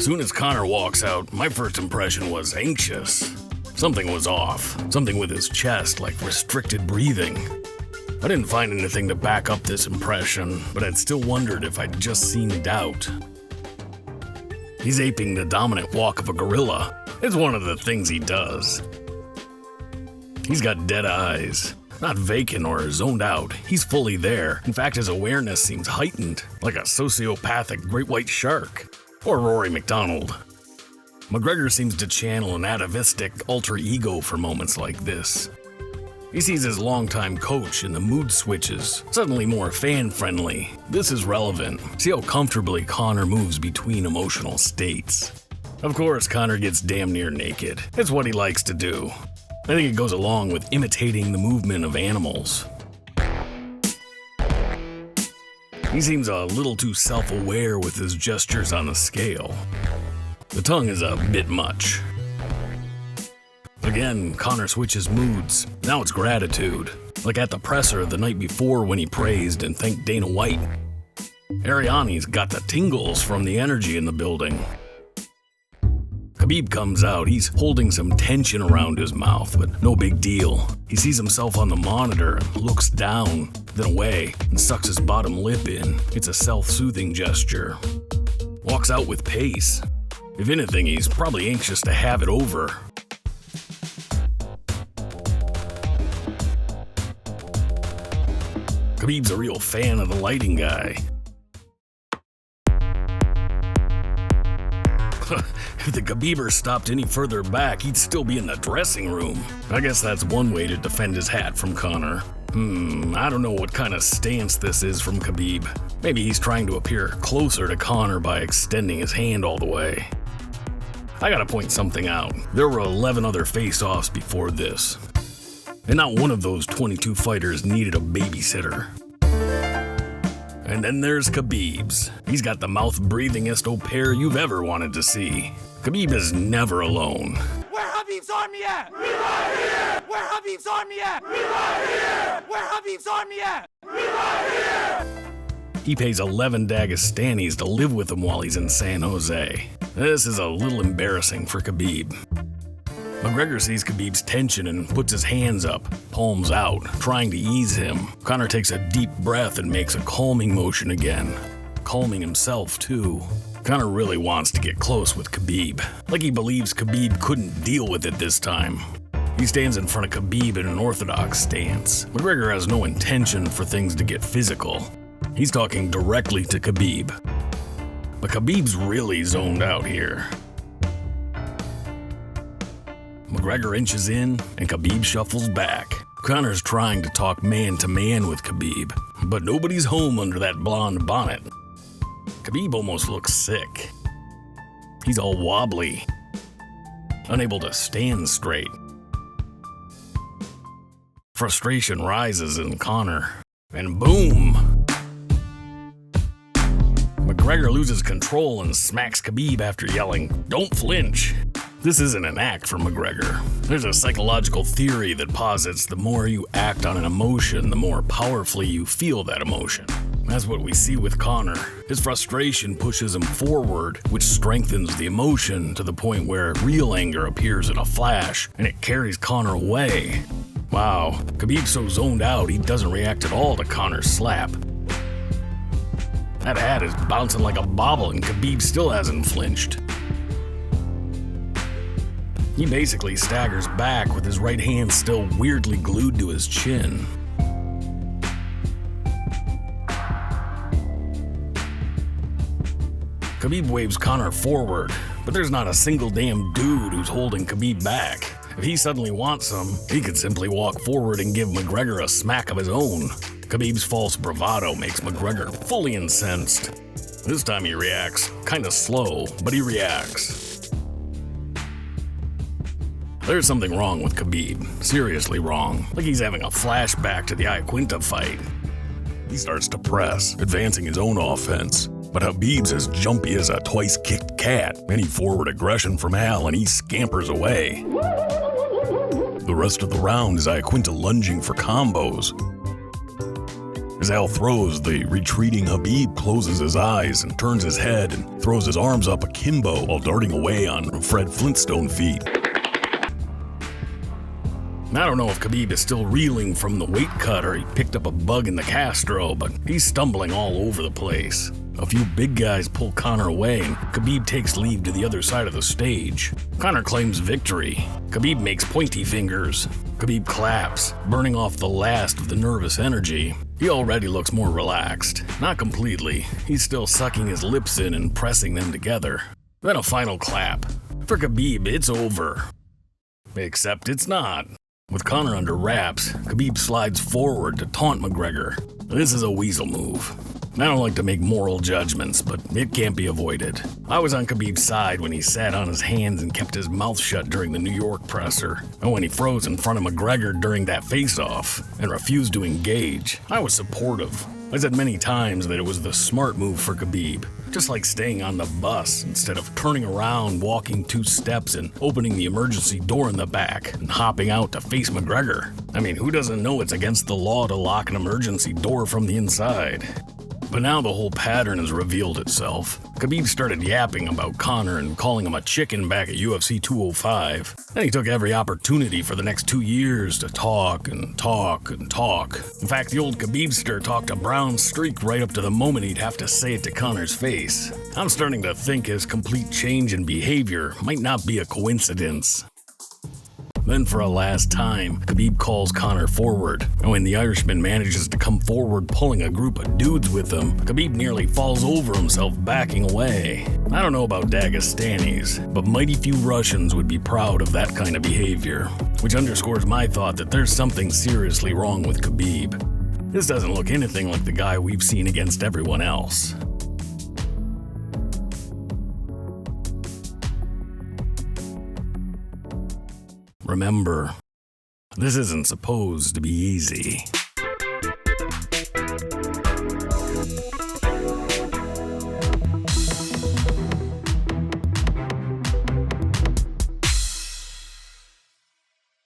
Soon as Conor walks out, my first impression was anxious. Something was off, something with his chest, like restricted breathing. I didn't find anything to back up this impression, but I'd still wondered if I'd just seen doubt. He's aping the dominant walk of a gorilla. It's one of the things he does. He's got dead eyes. Not vacant or zoned out, he's fully there. In fact, his awareness seems heightened, like a sociopathic great white shark. Or Rory McDonald. McGregor seems to channel an atavistic alter ego for moments like this. He sees his longtime coach and the mood switches, suddenly more fan-friendly. This is relevant. See how comfortably Conor moves between emotional states. Of course, Conor gets damn near naked. It's what he likes to do. I think it goes along with imitating the movement of animals. He seems a little too self-aware with his gestures on the scale. The tongue is a bit much. Again, Conor switches moods. Now it's gratitude, like at the presser the night before when he praised and thanked Dana White. Ariani's got the tingles from the energy in the building. Khabib comes out, he's holding some tension around his mouth, but no big deal. He sees himself on the monitor and looks down, then away, and sucks his bottom lip in. It's a self-soothing gesture. Walks out with pace. If anything, he's probably anxious to have it over. Khabib's a real fan of the lighting guy. If the Khabibers stopped any further back, he'd still be in the dressing room. I guess that's one way to defend his hat from Conor. I don't know what kind of stance this is from Khabib. Maybe he's trying to appear closer to Conor by extending his hand all the way. I gotta point something out. There were 11 other face-offs before this, and not one of those 22 fighters needed a babysitter. And then there's Khabib's. He's got the mouth-breathingest au pair you've ever wanted to see. Khabib is never alone. Where Khabib's army at? We right here! Where Khabib's army at? We right here! Where Khabib's army at? We right here! He pays 11 Dagestanis to live with him while he's in San Jose. This is a little embarrassing for Khabib. McGregor sees Khabib's tension and puts his hands up, palms out, trying to ease him. Conor takes a deep breath and makes a calming motion again. Calming himself, too. Conor really wants to get close with Khabib, like he believes Khabib couldn't deal with it this time. He stands in front of Khabib in an orthodox stance. McGregor has no intention for things to get physical. He's talking directly to Khabib. But Khabib's really zoned out here. McGregor inches in, and Khabib shuffles back. Conor's trying to talk man-to-man with Khabib, but nobody's home under that blonde bonnet. Khabib almost looks sick. He's all wobbly, unable to stand straight. Frustration rises in Conor, and boom! McGregor loses control and smacks Khabib after yelling, "Don't flinch!" This isn't an act for McGregor. There's a psychological theory that posits the more you act on an emotion, the more powerfully you feel that emotion. That's what we see with Conor. His frustration pushes him forward, which strengthens the emotion to the point where real anger appears in a flash, and it carries Conor away. Wow, Khabib's so zoned out he doesn't react at all to Conor's slap. That hat is bouncing like a bobble and Khabib still hasn't flinched. He basically staggers back with his right hand still weirdly glued to his chin. Khabib waves Conor forward, but there's not a single damn dude who's holding Khabib back. If he suddenly wants some, he could simply walk forward and give McGregor a smack of his own. Khabib's false bravado makes McGregor fully incensed. This time he reacts, kinda slow, but he reacts. There's something wrong with Khabib, seriously wrong, like he's having a flashback to the Iaquinta fight. He starts to press, advancing his own offense, but Khabib's as jumpy as a twice-kicked cat. Any forward aggression from Al and he scampers away. The rest of the round is Iaquinta lunging for combos. As Al throws, the retreating Khabib closes his eyes and turns his head and throws his arms up akimbo while darting away on Fred Flintstone feet. I don't know if Khabib is still reeling from the weight cut or he picked up a bug in the Castro, but he's stumbling all over the place. A few big guys pull Conor away and Khabib takes leave to the other side of the stage. Conor claims victory. Khabib makes pointy fingers. Khabib claps, burning off the last of the nervous energy. He already looks more relaxed. Not completely. He's still sucking his lips in and pressing them together. Then a final clap. For Khabib, it's over. Except it's not. With Conor under wraps, Khabib slides forward to taunt McGregor. This is a weasel move. I don't like to make moral judgments, but it can't be avoided. I was on Khabib's side when he sat on his hands and kept his mouth shut during the New York presser, and when he froze in front of McGregor during that face-off and refused to engage. I was supportive. I said many times that it was the smart move for Khabib, just like staying on the bus instead of turning around, walking 2 steps and opening the emergency door in the back and hopping out to face McGregor. I mean, who doesn't know it's against the law to lock an emergency door from the inside? But now the whole pattern has revealed itself. Khabib started yapping about Conor and calling him a chicken back at UFC 205. Then he took every opportunity for the next 2 years to talk and talk and talk. In fact, the old Khabibster talked a brown streak right up to the moment he'd have to say it to Conor's face. I'm starting to think his complete change in behavior might not be a coincidence. Then for a last time, Khabib calls Conor forward, and when the Irishman manages to come forward pulling a group of dudes with him, Khabib nearly falls over himself backing away. I don't know about Dagestanis, but mighty few Russians would be proud of that kind of behavior, which underscores my thought that there's something seriously wrong with Khabib. This doesn't look anything like the guy we've seen against everyone else. Remember, this isn't supposed to be easy.